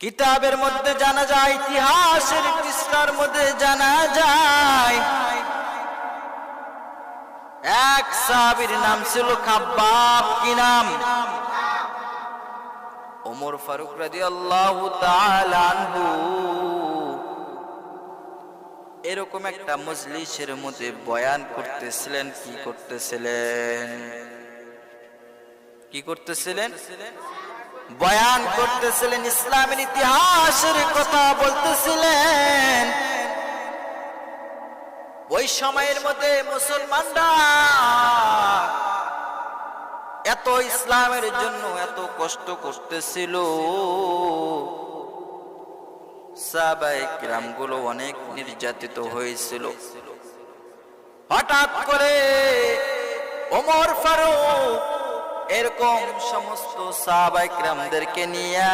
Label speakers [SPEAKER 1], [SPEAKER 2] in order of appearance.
[SPEAKER 1] কিতাবের মধ্যে জানা যায়, ইতিহাসের পৃষ্ঠার মধ্যে জানা যায়, এক সাহাবীর নাম ছিল খাব্বাব। কি নাম? ওমর ফারুক রাদিয়াল্লাহু তাআলা আনহু এরকম একটা মজলিসের মধ্যে বয়ান করতেছিলেন। কি করতেছিলেন? বয়ান করতেছিলেন, ইসলামের ইতিহাসের কথা বলতেছিলেন। ওই সময়ের মধ্যে মুসলমানরা এত ইসলামের জন্য এত কষ্ট করতেছিল, সাহাবায়ে কিরামগুলো অনেক নির্যাতিত হয়েছিল। হঠাৎ করে ওমর ফারুক এরকম সমস্ত সাহাবায়ে কিরামদেরকে নিয়ে